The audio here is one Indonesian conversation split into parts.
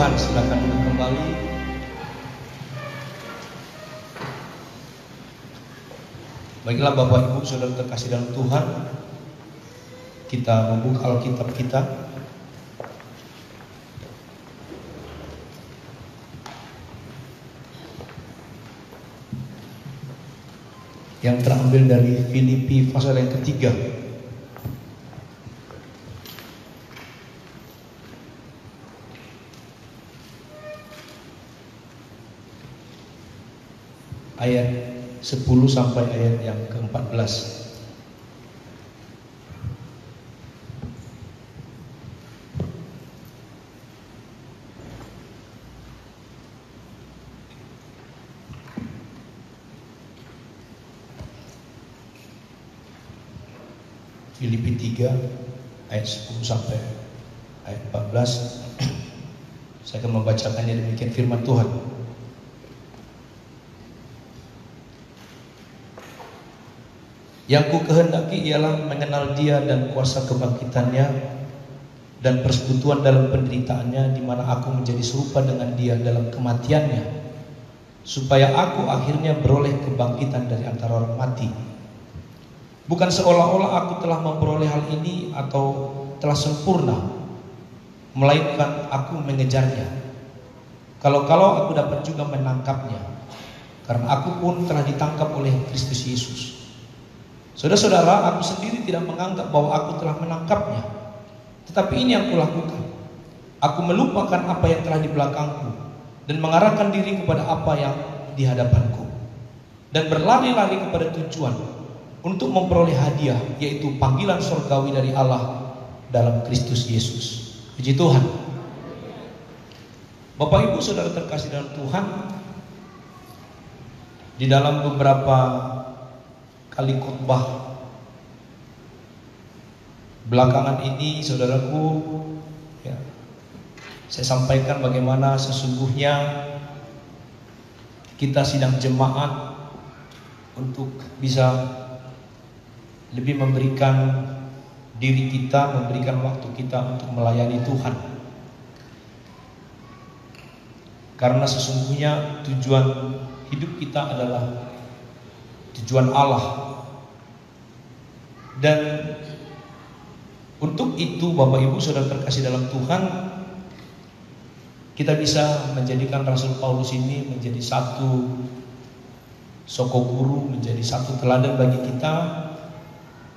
Tuhan, silakan duduk kembali. Baiklah Bapak Ibu Saudara terkasih dalam Tuhan, kita membuka Alkitab kita. Yang terambil dari Filipi pasal yang ketiga. Ayat 10 sampai ayat yang ke-14. Filipi 3 ayat 10 sampai ayat 14. Saya akan membacakannya, demikian firman Tuhan. Yang ku kehendaki ialah mengenal Dia dan kuasa kebangkitannya dan persekutuan dalam penderitaannya, di mana aku menjadi serupa dengan Dia dalam kematiannya, supaya aku akhirnya beroleh kebangkitan dari antara orang mati. Bukan seolah-olah aku telah memperoleh hal ini atau telah sempurna, melainkan aku mengejarnya. Kalau-kalau aku dapat juga menangkapnya, karena aku pun telah ditangkap oleh Kristus Yesus. Saudara-saudara, aku sendiri tidak menganggap bahwa aku telah menangkapnya, tetapi ini yang kulakukan. Aku melupakan apa yang telah di belakangku dan mengarahkan diri kepada apa yang di hadapanku, dan berlari-lari kepada tujuan untuk memperoleh hadiah, yaitu panggilan surgawi dari Allah dalam Kristus Yesus. Puji Tuhan. Bapak Ibu Saudara terkasih dalam Tuhan, di dalam beberapa kali khotbah belakangan ini, saudaraku, ya, saya sampaikan bagaimana sesungguhnya kita sidang jemaat untuk bisa lebih memberikan diri kita, memberikan waktu kita untuk melayani Tuhan. Karena sesungguhnya tujuan hidup kita adalah tujuan Allah. Dan untuk itu Bapak Ibu Saudara terkasih dalam Tuhan, kita bisa menjadikan Rasul Paulus ini menjadi satu sokoguru, menjadi satu teladan bagi kita,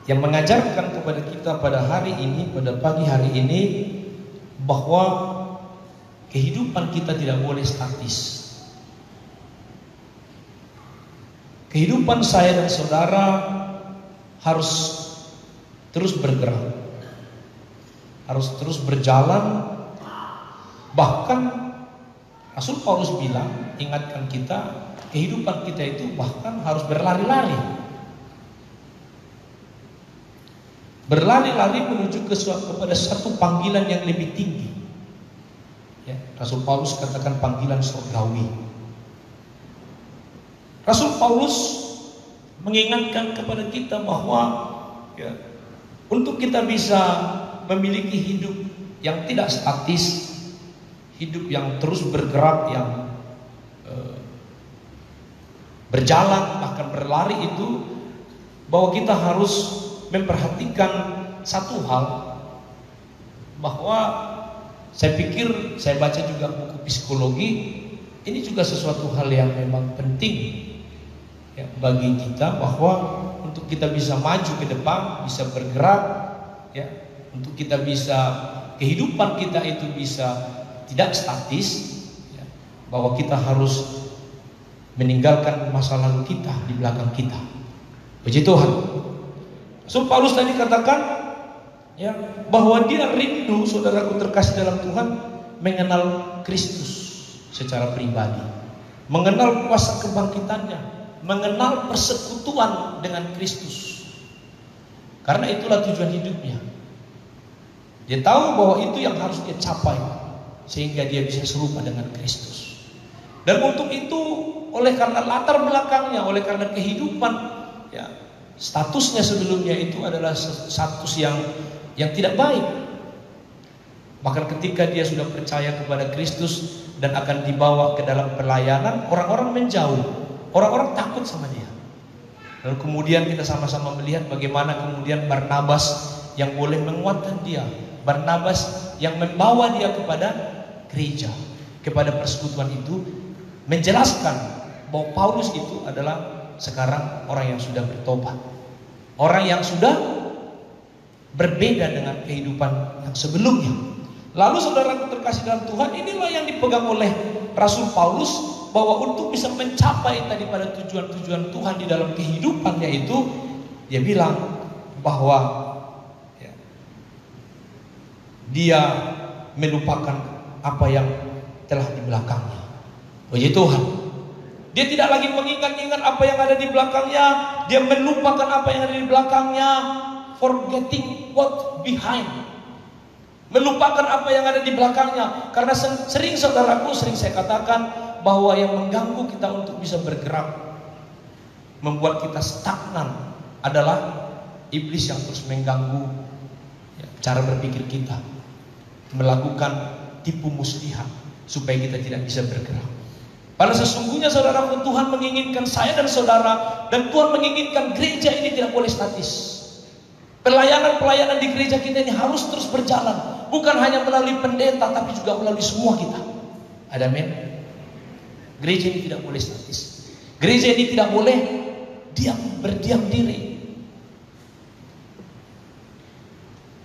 yang mengajarkan kepada kita pada hari ini, pada pagi hari ini, bahwa kehidupan kita tidak boleh statis. Kehidupan saya dan saudara harus terus bergerak, harus terus berjalan. Bahkan Rasul Paulus bilang, ingatkan kita, kehidupan kita itu bahkan harus berlari-lari. Berlari-lari menuju kepada satu panggilan yang lebih tinggi. Ya, Rasul Paulus katakan panggilan surgawi. Rasul Paulus mengingatkan kepada kita bahwa ya, untuk kita bisa memiliki hidup yang tidak statis, hidup yang terus bergerak, yang berjalan bahkan berlari itu, bahwa kita harus memperhatikan satu hal, bahwa saya pikir, saya baca juga buku psikologi, ini juga sesuatu hal yang memang penting ya, bagi kita, bahwa untuk kita bisa maju ke depan, bisa bergerak ya, untuk kita bisa, kehidupan kita itu bisa tidak statis ya, bahwa kita harus meninggalkan masa lalu kita di belakang kita. Puji Tuhan. So Paulus tadi katakan ya, bahwa dia rindu, saudaraku terkasih dalam Tuhan, mengenal Kristus secara pribadi, mengenal kuasa kebangkitannya, mengenal persekutuan dengan Kristus. Karena itulah tujuan hidupnya. Dia tahu bahwa itu yang harus dia capai, sehingga dia bisa serupa dengan Kristus. Dan untuk itu, oleh karena latar belakangnya, oleh karena kehidupan ya, statusnya sebelumnya itu adalah status yang tidak baik. Bahkan ketika dia sudah percaya kepada Kristus dan akan dibawa ke dalam pelayanan, orang-orang menjauh, orang-orang takut sama dia. Lalu kemudian kita sama-sama melihat bagaimana kemudian Barnabas yang boleh menguatkan dia, Barnabas yang membawa dia kepada gereja, kepada persekutuan itu, menjelaskan bahwa Paulus itu adalah sekarang orang yang sudah bertobat, orang yang sudah berbeda dengan kehidupan yang sebelumnya. Lalu saudaraku terkasih dalam Tuhan, inilah yang dipegang oleh Rasul Paulus, bahwa untuk bisa mencapai tadi pada tujuan-tujuan Tuhan di dalam kehidupannya itu, dia bilang bahwa ya, dia melupakan apa yang telah di belakangnya. Puji Tuhan. Dia tidak lagi mengingat-ingat apa yang ada di belakangnya, dia melupakan apa yang ada di belakangnya, forgetting what behind. Melupakan apa yang ada di belakangnya. Karena sering saudaraku, sering saya katakan bahwa yang mengganggu kita untuk bisa bergerak, membuat kita stagnan, adalah iblis yang terus mengganggu ya, cara berpikir kita, melakukan tipu muslihat supaya kita tidak bisa bergerak. Pada sesungguhnya saudaraku, Tuhan menginginkan saya dan saudara, dan Tuhan menginginkan gereja ini tidak boleh statis. Pelayanan-pelayanan di gereja kita ini harus terus berjalan, bukan hanya melalui pendeta, tapi juga melalui semua kita. Ada amin? Gereja ini tidak boleh statis. Gereja ini tidak boleh berdiam diri.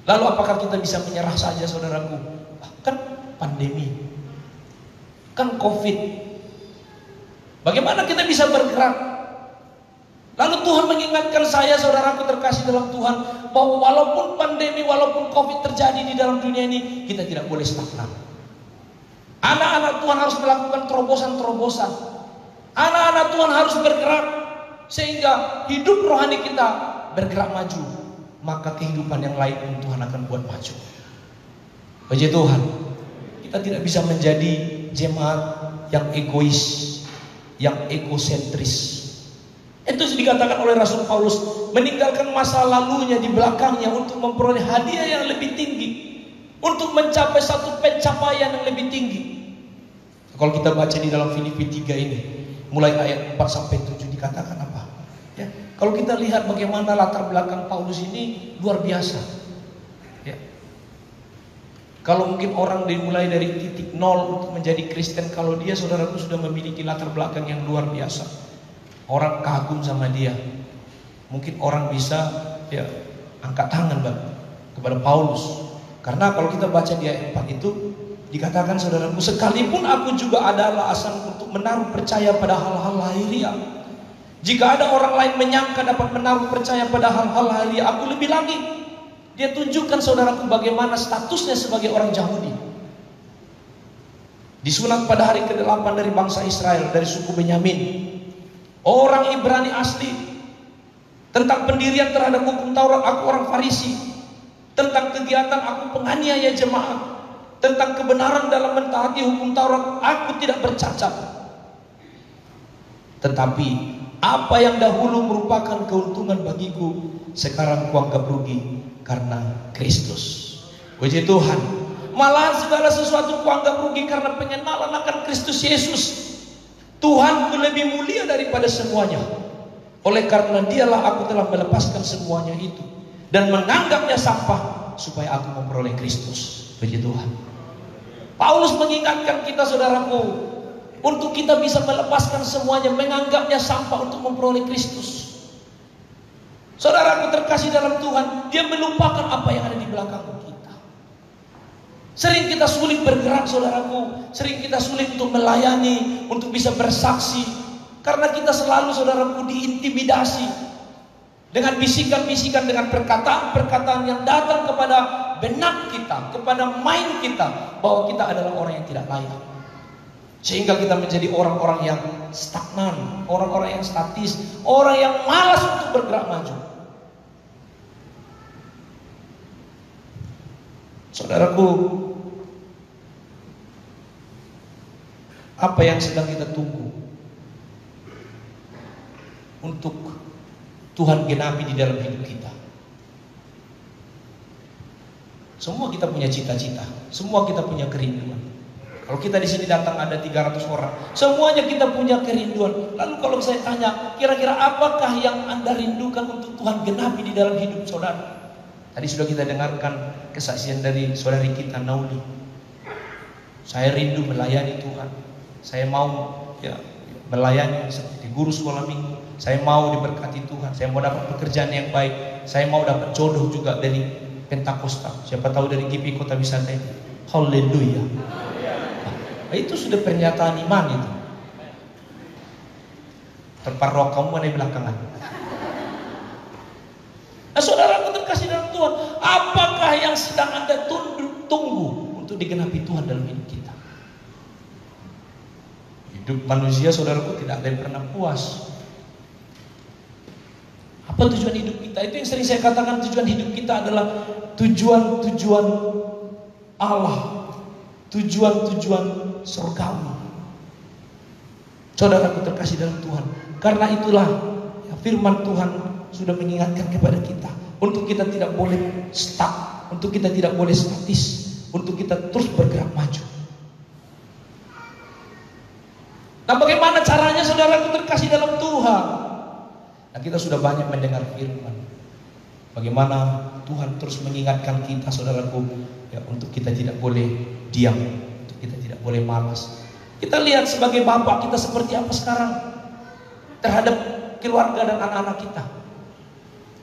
Lalu apakah kita bisa menyerah saja saudaraku? Kan pandemi, kan COVID. Bagaimana kita bisa bergerak? Lalu Tuhan mengingatkan saya, saudaraku terkasih dalam Tuhan, bahwa walaupun pandemi, walaupun COVID terjadi di dalam dunia ini, kita tidak boleh stagnan. Anak-anak Tuhan harus melakukan terobosan-terobosan. Anak-anak Tuhan harus bergerak, sehingga hidup rohani kita bergerak maju. Maka kehidupan yang lain pun Tuhan akan buat maju. Puji Tuhan. Kita tidak bisa menjadi jemaat yang egois, yang egosentris. Itu dikatakan oleh Rasul Paulus, meninggalkan masa lalunya di belakangnya untuk memperoleh hadiah yang lebih tinggi, untuk mencapai satu pencapaian yang lebih tinggi. Kalau kita baca di dalam Filipi 3 ini, mulai ayat 4 sampai 7 dikatakan apa? Ya, kalau kita lihat bagaimana latar belakang Paulus ini luar biasa. Ya. Kalau mungkin orang dimulai dari titik nol untuk menjadi Kristen, kalau dia saudaraku sudah memiliki latar belakang yang luar biasa. Orang kagum sama dia. Mungkin orang bisa ya angkat tangan kepada Paulus. Karena kalau kita baca di ayat 4 itu dikatakan, saudaraku, sekalipun aku juga ada alasan untuk menaruh percaya pada hal-hal lahiriah. Jika ada orang lain menyangka dapat menaruh percaya pada hal-hal lahiriah, aku lebih lagi. Dia tunjukkan saudaraku bagaimana statusnya sebagai orang Yahudi. Disunat pada hari ke-8 dari bangsa Israel, dari suku Benyamin. Orang Ibrani asli. Tentang pendirian terhadap hukum Taurat, aku orang Farisi. Tentang kegiatan, aku penganiaya jemaat. Tentang kebenaran dalam mentaati hukum Taurat, aku tidak bercacat. Tetapi apa yang dahulu merupakan keuntungan bagiku, sekarang kuanggap rugi karena Kristus. Puji Tuhan. Malahan segala sesuatu kuanggap rugi karena pengenalan akan Kristus Yesus. Tuhanku lebih mulia daripada semuanya. Oleh karena dialah aku telah melepaskan semuanya itu dan menganggapnya sampah supaya aku memperoleh Kristus. Puji Tuhan. Paulus mengingatkan kita, saudaraku, untuk kita bisa melepaskan semuanya, menganggapnya sampah untuk memperoleh Kristus. Saudaraku terkasih dalam Tuhan, dia melupakan apa yang ada di belakang kita. Sering kita sulit bergerak, saudaraku. Sering kita sulit untuk melayani, untuk bisa bersaksi. Karena kita selalu, saudaraku, diintimidasi dengan bisikan-bisikan, dengan perkataan-perkataan yang datang kepada benak kita, kepada mind kita, bahwa kita adalah orang yang tidak layak. Sehingga kita menjadi orang-orang yang stagnan, orang-orang yang statis, orang yang malas untuk bergerak maju. Saudaraku, apa yang sedang kita tunggu untuk Tuhan genapi di dalam hidup kita? Semua kita punya cita-cita, semua kita punya kerinduan. Kalau kita di sini datang ada 300 orang, semuanya kita punya kerinduan. Lalu kalau saya tanya, kira-kira apakah yang Anda rindukan untuk Tuhan genapi di dalam hidup saudara? Tadi sudah kita dengarkan kesaksian dari saudari kita Nauli. Saya rindu melayani Tuhan. Saya mau melayani seperti guru sekolah minggu. Saya mau diberkati Tuhan. Saya mau dapat pekerjaan yang baik. Saya mau dapat jodoh juga dari Pentakosta. Siapa tahu dari GP Kota Wisata ini. Haleluya. Itu sudah pernyataan iman itu. Terparuh kamu mana di belakangan. Nah, saudaraku terkasih dalam Tuhan, apakah yang sedang Anda tunggu untuk digenapi Tuhan dalam hidup kita? Hidup manusia, saudaraku, tidak ada yang pernah puas. Apa tujuan hidup kita? Itu yang sering saya katakan, tujuan hidup kita adalah tujuan-tujuan Allah, tujuan-tujuan surgawi. Saudaraku terkasih dalam Tuhan, karena itulah firman Tuhan sudah mengingatkan kepada kita untuk kita tidak boleh stuck, untuk kita tidak boleh statis, untuk kita terus bergerak maju. Nah, bagaimana caranya saudaraku terkasih dalam Tuhan? Nah, kita sudah banyak mendengar firman. Bagaimana Tuhan terus mengingatkan kita, saudaraku, untuk kita tidak boleh diam, untuk kita tidak boleh malas. Kita lihat sebagai bapak kita seperti apa sekarang terhadap keluarga dan anak-anak kita.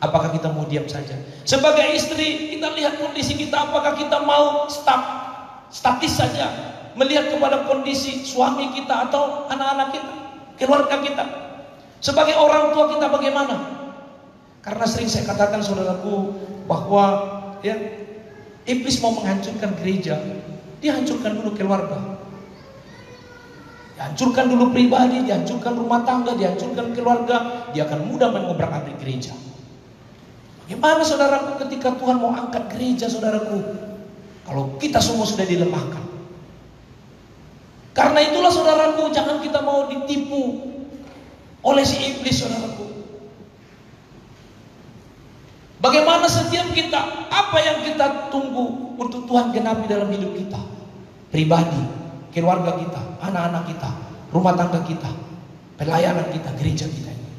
Apakah kita mau diam saja? Sebagai istri, kita lihat kondisi kita, apakah kita mau statis saja melihat kepada kondisi suami kita atau anak-anak kita, keluarga kita? Sebagai orang tua kita bagaimana? Karena sering saya katakan, saudaraku, bahwa iblis mau menghancurkan gereja, dia hancurkan dulu keluarga, dihancurkan dulu pribadi, dihancurkan rumah tangga, dihancurkan keluarga, dia akan mudah mengobrak-abrik gereja. Bagaimana saudaraku ketika Tuhan mau angkat gereja, saudaraku, kalau kita semua sudah dilemahkan? Karena itulah saudaraku, jangan kita mau ditipu oleh si iblis, saudaraku. Bagaimana setiap kita, apa yang kita tunggu untuk Tuhan genapi dalam hidup kita? Pribadi, keluarga kita, anak-anak kita, rumah tangga kita, pelayanan kita, gereja kita ini.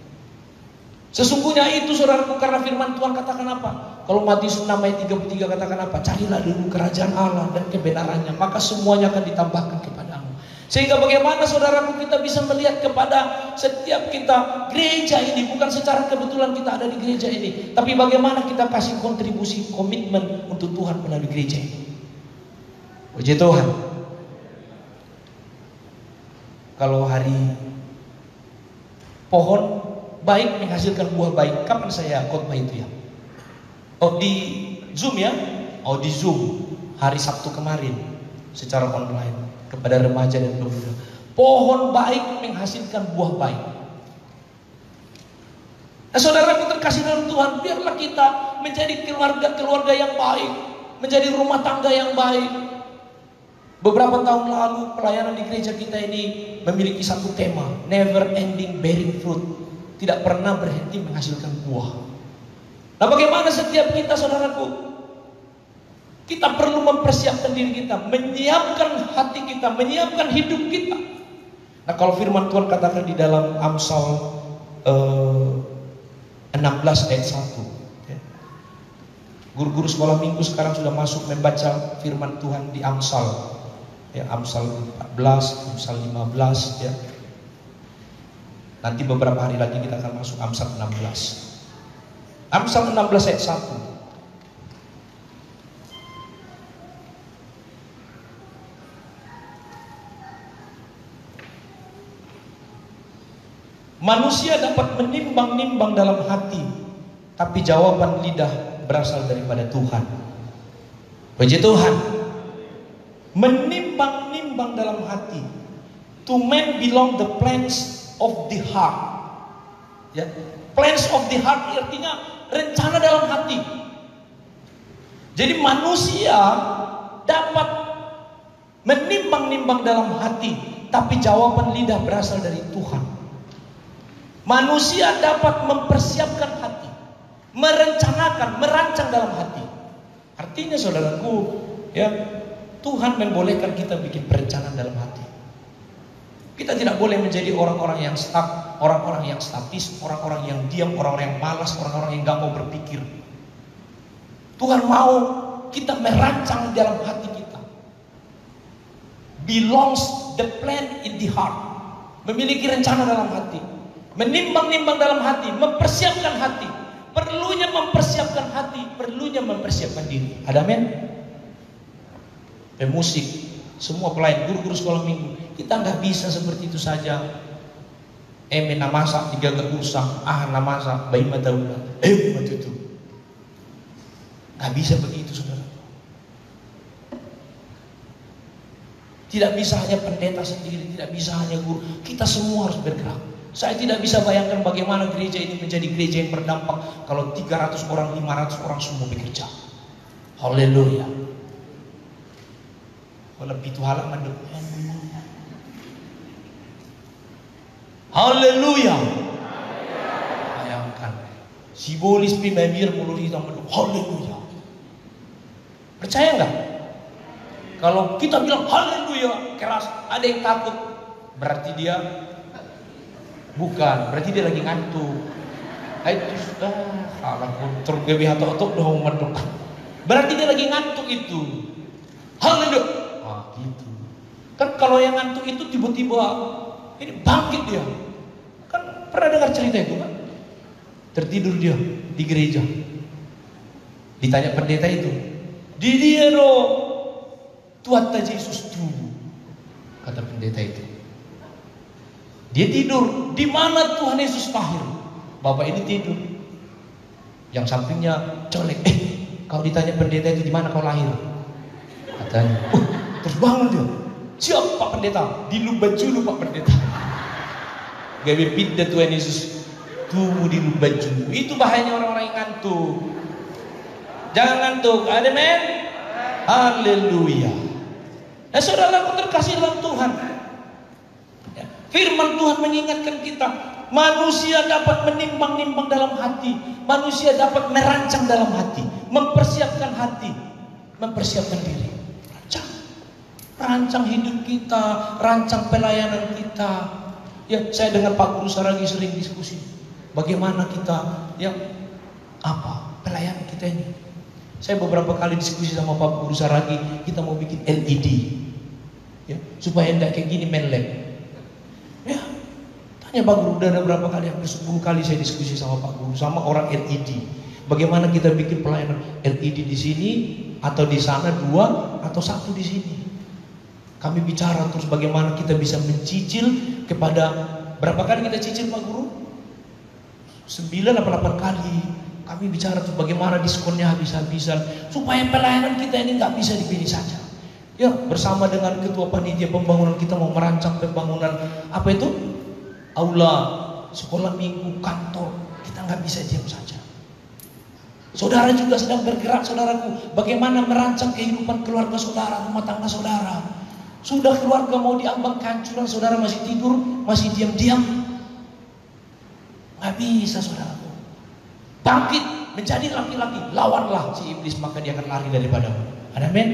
Sesungguhnya itu, saudaraku, karena firman Tuhan katakan apa? Kalau Matius 6 ayat 33 katakan apa? Carilah dulu kerajaan Allah dan kebenarannya, maka semuanya akan ditambahkan kepadamu. Sehingga bagaimana saudaraku kita bisa melihat kepada setiap kita gereja ini, bukan secara kebetulan kita ada di gereja ini, tapi bagaimana kita kasih kontribusi, komitmen untuk Tuhan melalui gereja ini. Puji Tuhan. Kalau hari pohon baik menghasilkan buah baik, kapan saya khotbah itu ya? Oh, di Zoom ya? Oh, di Zoom hari Sabtu kemarin secara online kepada remaja dan pemuda. Pohon baik menghasilkan buah baik. Nah, saudaraku terkasih dalam Tuhan, biarlah kita menjadi keluarga-keluarga yang baik, menjadi rumah tangga yang baik. Beberapa tahun lalu pelayanan di gereja kita ini memiliki satu tema, never ending bearing fruit, tidak pernah berhenti menghasilkan buah. Nah, bagaimana setiap kita, saudaraku, kita perlu mempersiapkan diri kita, menyiapkan hati kita, menyiapkan hidup kita. Nah, kalau firman Tuhan katakan di dalam Amsal 16 ayat 1, guru-guru sekolah minggu sekarang sudah masuk membaca firman Tuhan di Amsal, Amsal 14, Amsal 15, ya. Nanti beberapa hari lagi kita akan masuk Amsal 16. Amsal 16 ayat 1. Manusia dapat menimbang-nimbang dalam hati, tapi jawaban lidah berasal daripada Tuhan. Puji Tuhan. Menimbang-nimbang dalam hati. To man belong the plans of the heart. Ya, plans of the heart artinya rencana dalam hati. Jadi manusia dapat menimbang-nimbang dalam hati, tapi jawaban lidah berasal dari Tuhan. Manusia dapat mempersiapkan hati, merencanakan, merancang dalam hati. Artinya saudaraku, ya, Tuhan membolehkan kita bikin perencanaan dalam hati. Kita tidak boleh menjadi orang-orang yang stuck, orang-orang yang statis, orang-orang yang diam, orang-orang yang malas, orang-orang yang gak mau berpikir. Tuhan mau kita merancang dalam hati kita. Belongs the plan in the heart. Memiliki rencana dalam hati. Menimbang-nimbang dalam hati, mempersiapkan hati. Perlunya mempersiapkan hati, perlunya mempersiapkan diri. Ada amin? Pemusik, semua pelayan, guru-guru sekolah minggu, kita nggak bisa seperti itu saja. Namasa tiga usang, namasa bayi matauna, matutu. Nggak bisa begitu, saudara. Tidak bisa hanya pendeta sendiri, tidak bisa hanya guru. Kita semua harus bergerak. Saya tidak bisa bayangkan bagaimana gereja ini menjadi gereja yang berdampak kalau 300 orang, 500 orang semua bekerja. Haleluya. Lebih itu halaman depan. Haleluya. Bayangkan. Simbolis pimamir muluri tambah. Haleluya. Percaya enggak? Kalau kita bilang haleluya keras, ada yang takut. Berarti dia bukan, berarti dia lagi ngantuk. Itu sudah salah kontrol gawe hatok-hatok dong mandok. Berarti dia lagi ngantuk itu. Haleluya. Gitu. Kan kalau yang ngantuk itu tiba-tiba ini bangkit dia. Kan pernah dengar cerita itu kan? Tertidur dia di gereja. Ditanya pendeta itu, "Di dia lo Tuhan Yesus tuh," kata pendeta itu. Dia tidur. Di mana Tuhan Yesus lahir? Bapak ini tidur. Yang sampingnya colek. Kau ditanya pendeta itu di mana kau lahir? Katanya. Terus bangun dia. Siap Pak Pendeta? Di Lumbajulu Pak Pendeta. Gawe pindah Tuhan Yesus tunggu di Lumbajulu. Itu bahayanya orang-orang yang ngantuk. Jangan ngantuk. Amen. Haleluya. Nah, saudaraku terkasih dalam Tuhan, firman Tuhan mengingatkan kita, manusia dapat menimbang-nimbang dalam hati, manusia dapat merancang dalam hati, mempersiapkan hati, mempersiapkan diri. Rancang hidup kita, rancang pelayanan kita. Ya, saya dengan Pak Guru Saragi sering diskusi. Bagaimana kita, ya, pelayanan kita ini. Saya beberapa kali diskusi sama Pak Guru Saragi, kita mau bikin LED, ya, supaya enggak kayak gini main lab. Ya, tanya Pak Guru, udah ada berapa kali, hampir 10 kali saya diskusi sama Pak Guru, sama orang LED. Bagaimana kita bikin pelayanan LED di sini atau di sana 2 atau 1 di sini. Kami bicara terus bagaimana kita bisa mencicil kepada, berapa kali kita cicil Pak Guru? 9 atau 8 kali. Kami bicara terus bagaimana diskonnya habis-habisan supaya pelayanan kita ini nggak bisa dipilih saja. Ya, bersama dengan ketua panitia pembangunan kita mau merancang pembangunan apa itu? Aula, sekolah minggu, kantor. Kita nggak bisa diam saja. Saudara juga sedang bergerak, saudaraku. Bagaimana merancang kehidupan keluarga saudara, rumah tangga saudara. Sudah keluarga mau diambang kehancuran, saudara masih tidur, masih diam-diam. Nggak bisa, saudaraku. Bangkit, menjadi laki-laki, lawanlah si iblis, maka dia akan lari daripadamu. Ada amin?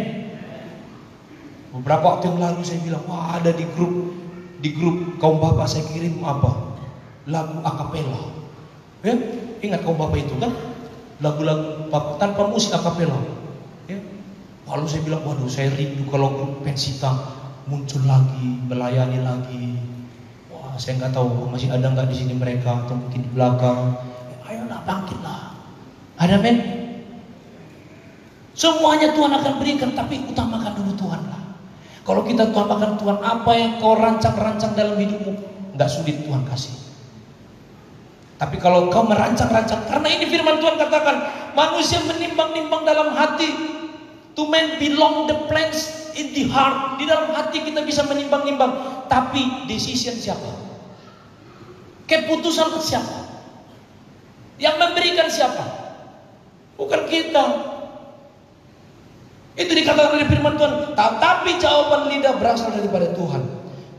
Beberapa waktu yang lalu saya bilang, wah, ada di grup kaum bapak saya kirim apa? Lagu akapela. Ya, ingat kaum bapak itu kan? Lagu-lagu tanpa musik akapela. Ya. Lalu saya bilang, waduh, saya rindu kalau grup Pensita muncul lagi, melayani lagi. Wah, saya nggak tahu masih ada nggak di sini mereka atau mungkin di belakang. Ayolah, bangkitlah. Ada men? Semuanya Tuhan akan berikan, tapi utamakan dulu Tuhan lah. Kalau kita utamakan Tuhan, apa yang kau rancang-rancang dalam hidupmu, nggak sulit Tuhan kasih. Tapi kalau kau merancang-rancang, karena ini firman Tuhan katakan, manusia menimbang-nimbang dalam hati. To man belong the plans in the heart. Di dalam hati kita bisa menimbang-nimbang. Tapi decision siapa? Keputusan siapa? Yang memberikan siapa? Bukan kita. Itu dikatakan oleh firman Tuhan. Tetapi jawaban lidah berasal daripada Tuhan.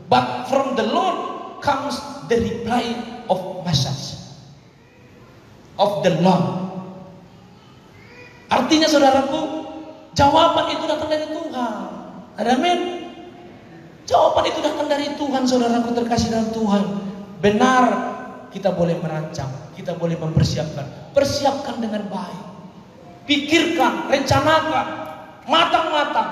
But from the Lord comes the reply of message of the Lord. Artinya saudaraku, Jawaban itu datang dari Tuhan. Ada amin? Jawaban itu datang dari Tuhan, saudaraku terkasih dalam Tuhan. Benar, kita boleh merancang, kita boleh mempersiapkan. Persiapkan dengan baik. Pikirkan, rencanakan, matang-matang.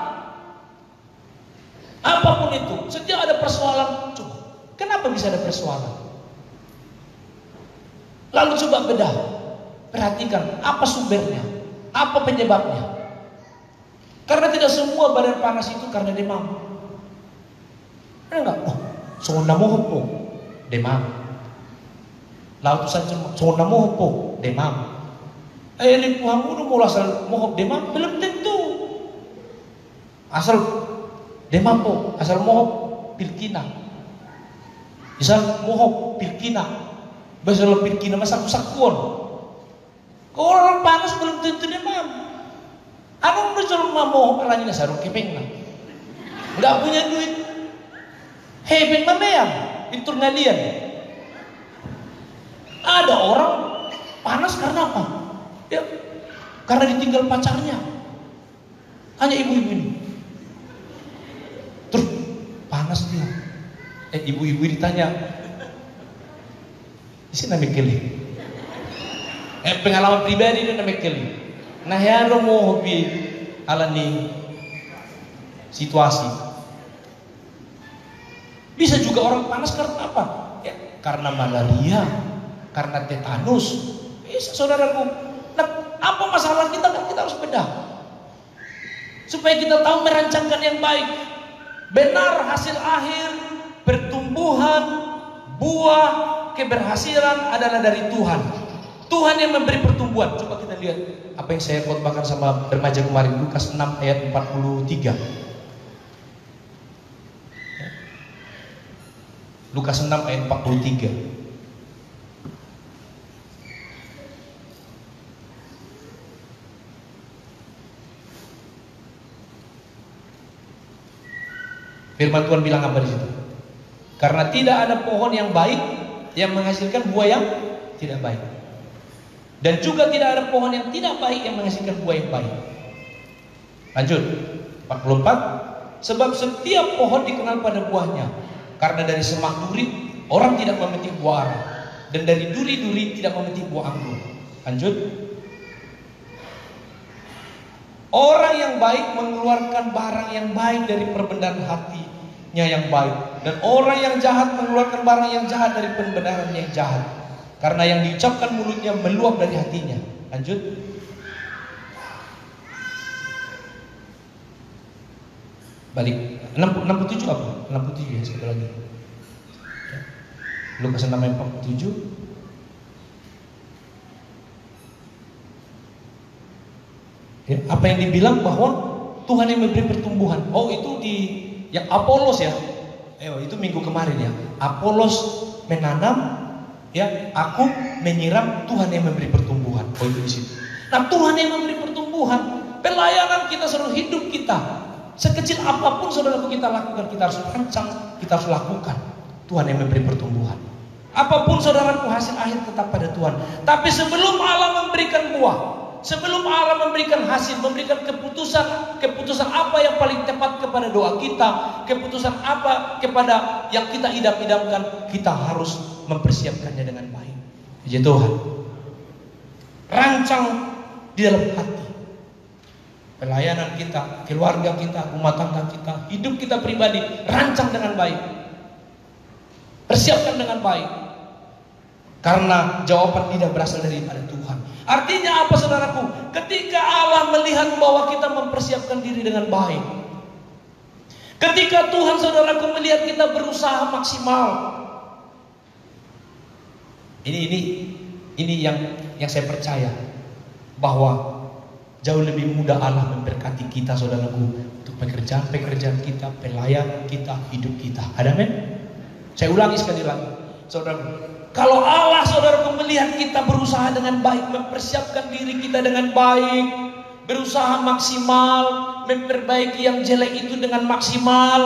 Apapun itu, setiap ada persoalan, coba. Kenapa bisa ada persoalan? Lalu coba bedah, perhatikan apa sumbernya, apa penyebabnya. Karena tidak semua badan panas itu karena demam. Enggak, sona mohopo, demam. Lalu saja sona mohopo, demam. Ini Tuhan udah mau asal mohop demam, belum tentu. Asal demam po, asal mohop pilkina. Asal mohop pilkina. Basal pilkina masak-sakuan. Kalau orang panas belum tentu demam. Anong nujul mamohop alanya sarong kepeng na. Enggak punya duit. Heben mameyang, pintur ngalian. Ada orang panas karena apa? Ya, karena ditinggal pacarnya. Hanya ibu-ibu ini. Terus panas dia. Ibu-ibu ditanya, isi nama keli. Pengalaman pribadi dia nama keli. Nah ya lo mau hobi alani situasi. Bisa juga orang panas karena apa? Ya, karena malaria, karena tetanus. Bisa saudaraku. Nah, apa masalah kita kan kita harus bedah. Supaya kita tahu merancangkan yang baik. Benar hasil akhir pertumbuhan buah keberhasilan adalah dari Tuhan. Tuhan yang memberi pertumbuhan. Coba kita lihat apa yang saya khotbahkan sama remaja kemarin, Lukas 6 ayat 43. Lukas 6 ayat 43. Firman Tuhan bilang apa di situ? Karena tidak ada pohon yang baik yang menghasilkan buah yang tidak baik. Dan juga tidak ada pohon yang tidak baik yang menghasilkan buah yang baik. Lanjut 44. Sebab setiap pohon dikenal pada buahnya. Karena dari semak duri orang tidak memetik buah ara, dan dari duri-duri tidak memetik buah anggur. Lanjut. Orang yang baik mengeluarkan barang yang baik dari perbendaharaan hatinya yang baik, dan orang yang jahat mengeluarkan barang yang jahat dari perbendaharaan yang jahat. Karena yang diucapkan mulutnya meluap dari hatinya. Lanjut. Balik 67 apa? 67 ya, sekali lagi. Lukas 6 ayat 47. Ya, apa yang dibilang bahwa Tuhan yang memberi pertumbuhan. Oh, itu di yang Apolos ya. Itu minggu kemarin ya. Apolos menanam, ya, aku menyiram, Tuhan yang memberi pertumbuhan. Oh, itu di situ. Nah, Tuhan yang memberi pertumbuhan. Pelayanan kita seluruh hidup kita, sekecil apapun saudaraku kita lakukan, kita harus rancang, kita harus lakukan. Tuhan yang memberi pertumbuhan. Apapun saudaraku hasil akhir tetap pada Tuhan. Tapi sebelum Allah memberikan buah, sebelum Allah memberikan hasil, memberikan keputusan apa yang paling tepat kepada doa kita, keputusan apa kepada yang kita idam-idamkan, kita harus mempersiapkannya dengan baik. Puji Tuhan. Rancang di dalam hati. Pelayanan kita, keluarga kita, rumah tangga kita, hidup kita pribadi, rancang dengan baik. Persiapkan dengan baik. Karena jawaban tidak berasal daripada Tuhan. Artinya apa saudaraku? Ketika Allah melihat bahwa kita mempersiapkan diri dengan baik, ketika Tuhan saudaraku melihat kita berusaha maksimal, ini yang saya percaya, bahwa jauh lebih mudah Allah memberkati kita saudaraku untuk pekerjaan kita, pelayanan kita, hidup kita. Ada amin? Saya ulangi sekali lagi, saudaraku. Kalau Allah saudaraku melihat kita berusaha dengan baik, mempersiapkan diri kita dengan baik, berusaha maksimal, memperbaiki yang jelek itu dengan maksimal,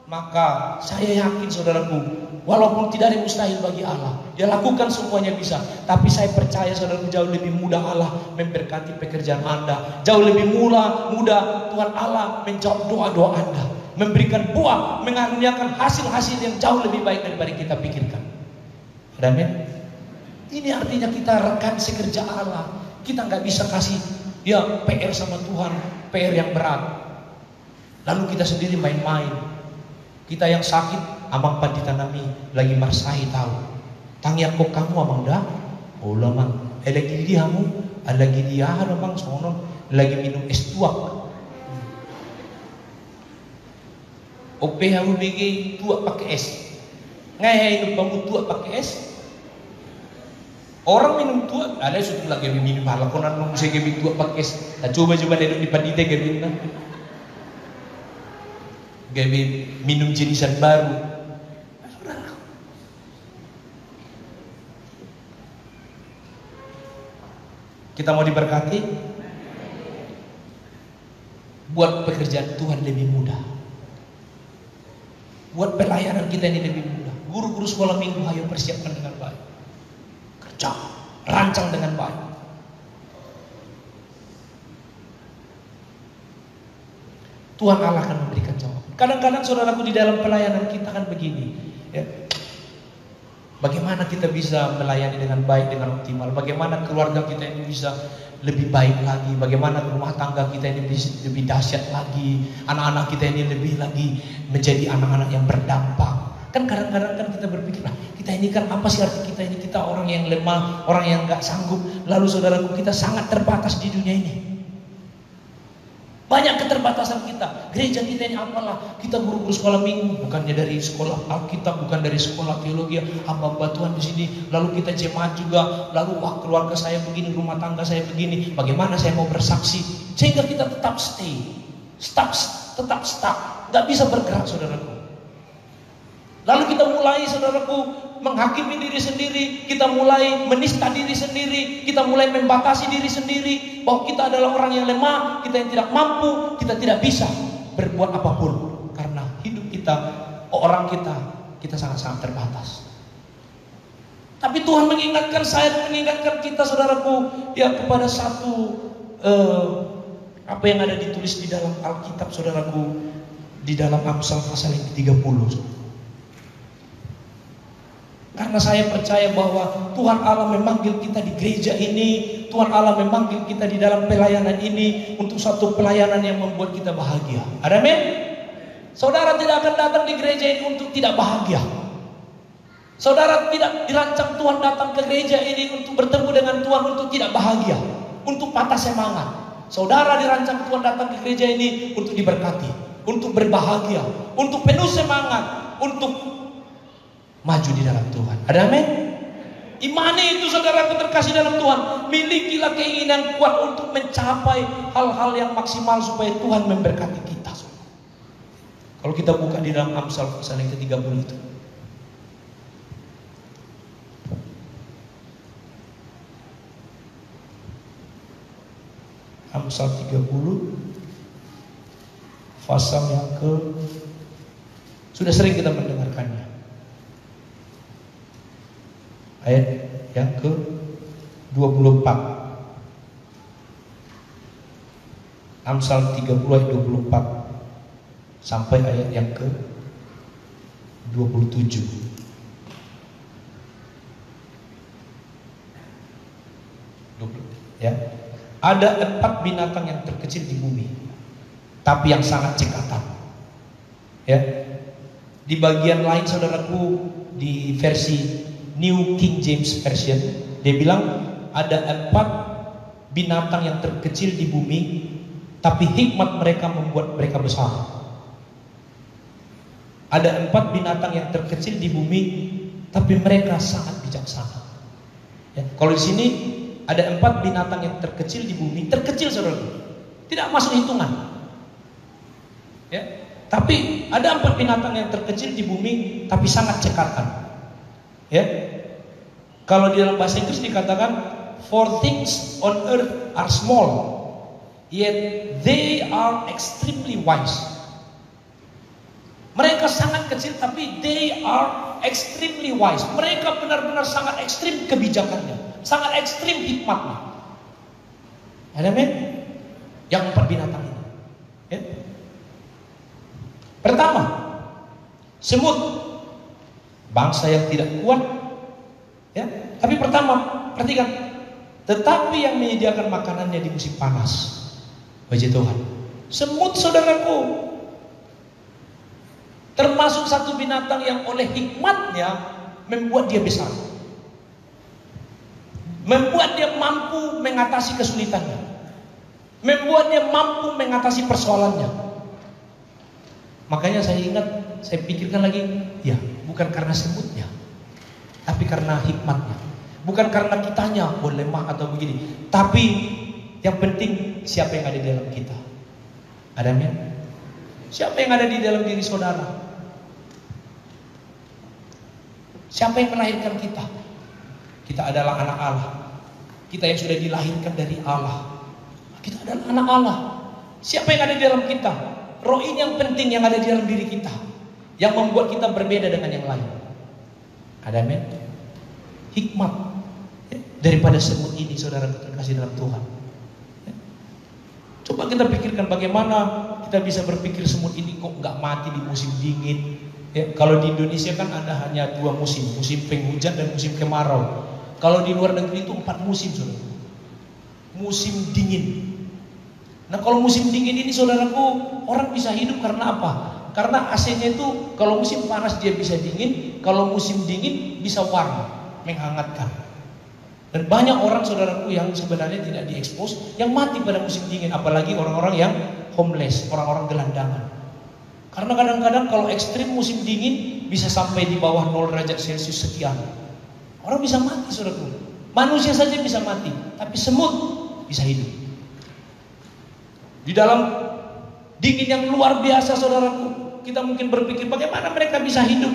maka saya yakin saudaraku, Walaupun tidak ada yang mustahil bagi Allah, Dia lakukan semuanya bisa. Tapi saya percaya saudaraku, jauh lebih mudah Allah memberkati pekerjaan Anda. Jauh lebih mudah Tuhan Allah menjawab doa-doa Anda, memberikan buah, mengaruniakan hasil-hasil yang jauh lebih baik daripada kita pikirkan. Amin. Ini artinya kita rekan sekerja Allah. Kita nggak bisa kasih PR sama Tuhan, PR yang berat, lalu kita sendiri main-main. Kita yang sakit, amang ditanami lagi marsai tahu. Tangyak kok kamu amang dah? Oh lamang. Lagi dia kamu, lagi dia amang sono, lagi minum es tuak. Ope kamu bagi tuak pakai es. Ngai hidup kamu tuak pakai es. Orang minum tuak, ada sudah lagi minum halal. Konan nung saya minum tuak pakai es. Nah, coba duduk di pandite gini. Gawe minum jenisan baru. Kita mau diberkati, buat pekerjaan Tuhan lebih mudah, buat pelayanan kita ini lebih mudah. Guru-guru sekolah minggu, ayo persiapkan dengan baik, kerja, rancang dengan baik. Tuhan Allah akan memberikan jawaban. Kadang-kadang saudaraku, di dalam pelayanan kita kan begini, ya. Bagaimana kita bisa melayani dengan baik, dengan optimal? Bagaimana keluarga kita ini bisa lebih baik lagi? Bagaimana rumah tangga kita ini bisa lebih dahsyat lagi? Anak-anak kita ini lebih lagi menjadi anak-anak yang berdampak. Kan kadang-kadang kan kita berpikir, kita ini kan apa sih arti kita ini? Kita orang yang lemah, orang yang gak sanggup. Lalu saudaraku, kita sangat terbatas di dunia ini. Banyak keterbatasan kita. Gereja kita ini apalah, kita guru-guru sekolah minggu, bukannya dari sekolah Alkitab, bukan dari sekolah teologi, hamba-hamba Tuhan di sini. Lalu kita jemaat juga, lalu keluarga saya begini, rumah tangga saya begini. Bagaimana saya mau bersaksi? Sehingga kita tetap tetap stuck, nggak bisa bergerak, saudaraku. Lalu kita mulai, saudaraku, menghakimi diri sendiri, kita mulai menista diri sendiri, kita mulai membatasi diri sendiri, bahwa kita adalah orang yang lemah, kita yang tidak mampu, kita tidak bisa berbuat apapun, karena hidup kita, orang kita sangat-sangat terbatas. Tapi Tuhan mengingatkan saya, mengingatkan kita, saudaraku, ya, kepada satu apa yang ada ditulis di dalam Alkitab, saudaraku, di dalam Amsal pasal yang ke-30. Karena saya percaya bahwa Tuhan Allah memanggil kita di gereja ini, Tuhan Allah memanggil kita di dalam pelayanan ini untuk satu pelayanan yang membuat kita bahagia. Amin. Saudara tidak akan datang di gereja ini untuk tidak bahagia. Saudara tidak dirancang Tuhan datang ke gereja ini untuk bertemu dengan Tuhan untuk tidak bahagia, untuk patah semangat. Saudara dirancang Tuhan datang ke gereja ini untuk diberkati, untuk berbahagia, untuk penuh semangat, untuk maju di dalam Tuhan. Ada amin? Imani itu, saudara terkasih dalam Tuhan, milikilah keinginan kuat untuk mencapai hal-hal yang maksimal supaya Tuhan memberkati kita. Kalau kita buka di dalam Amsal pasal yang ke-30 itu, Amsal 30 pasal yang sudah sering kita mendengarkannya. Ayat yang ke-24. Amsal 30 ayat 24 sampai ayat yang ke-27. Ya. Ada 4 binatang yang terkecil di bumi, tapi yang sangat cekatan. Ya. Di bagian lain, saudaraku, di versi New King James Version, dia bilang ada 4 binatang yang terkecil di bumi, tapi hikmat mereka membuat mereka besar. Ada 4 binatang yang terkecil di bumi, tapi mereka sangat bijaksana. Ya, kalau di sini ada 4 binatang yang terkecil di bumi, terkecil, saudara, tidak masuk hitungan. Ya, tapi ada 4 binatang yang terkecil di bumi, tapi sangat cekatan. Ya, kalau di dalam bahasa Inggris dikatakan, for things on earth are small, yet they are extremely wise. Mereka Mereka sangat kecil tapi they are extremely wise. Mereka benar-benar sangat ekstrim kebijakannya, sangat ekstrim hikmatnya. Amin. Yang 4 binatang ini. Ya. Pertama, semut, bangsa yang tidak kuat. Ya. Tapi pertama, perhatikan, tetapi yang menyediakan makanannya di musim panas. Puji Tuhan. Semut, saudaraku, termasuk satu binatang yang oleh hikmatnya membuat dia besar, membuat dia mampu mengatasi kesulitannya, membuat dia mampu mengatasi persoalannya. Makanya saya ingat, saya pikirkan lagi, ya bukan karena semutnya, tapi karena hikmatnya. Bukan karena kitanya lemah atau begini, tapi yang penting siapa yang ada di dalam kita. Amin. Siapa yang ada di dalam diri saudara? Siapa yang melahirkan kita? Kita adalah anak Allah. Kita yang sudah dilahirkan dari Allah. Kita adalah anak Allah. Siapa yang ada di dalam kita? Roh ini yang penting yang ada di dalam diri kita, yang membuat kita berbeda dengan yang lain. Amin. Hikmat daripada semut ini, saudara terkasih dalam Tuhan. Coba kita pikirkan bagaimana kita bisa berpikir semut ini kok nggak mati di musim dingin. Ya, kalau di Indonesia kan ada hanya 2 musim, musim penghujan dan musim kemarau. Kalau di luar negeri itu 4 musim, saudara. Musim dingin. Nah, kalau musim dingin ini, saudaraku, orang bisa hidup karena apa? Karena AC-nya itu kalau musim panas dia bisa dingin, kalau musim dingin bisa warm, menghangatkan. Dan banyak orang, saudaraku, yang sebenarnya tidak diekspos, yang mati pada musim dingin, apalagi orang-orang yang homeless, orang-orang gelandangan. Karena kadang-kadang kalau ekstrim musim dingin bisa sampai di bawah 0 derajat Celcius sekian. Orang bisa mati, saudaraku. Manusia saja bisa mati, tapi semut bisa hidup. Di dalam dingin yang luar biasa, saudaraku, kita mungkin berpikir bagaimana mereka bisa hidup.